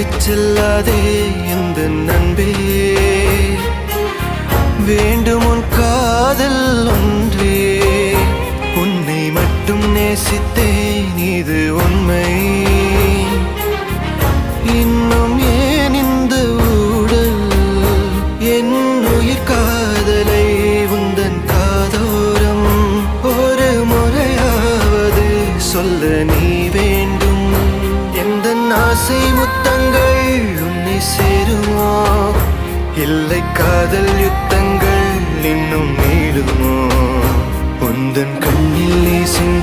விட்டு செல்லாதே எந்த நண்பே, வேண்டும் உன் காதல் ஒன்றே, உன்னை மட்டும் நேசித்தேன் இது உண்மை. இன்னும் ஏன் இந்த ஊடல் என் உயிர் காதலை உந்தன் காதோரம் ஒரு முறையாவது சொல்ல நீ வேண்டும். எந்த ஆசை முத்தங்கள் உன்னை சேருமோ, இல்லை காதல் யுத்தங்கள் இன்னும் நீடுமோ, உந்தன் கண்ணில் நீ சிந்தும்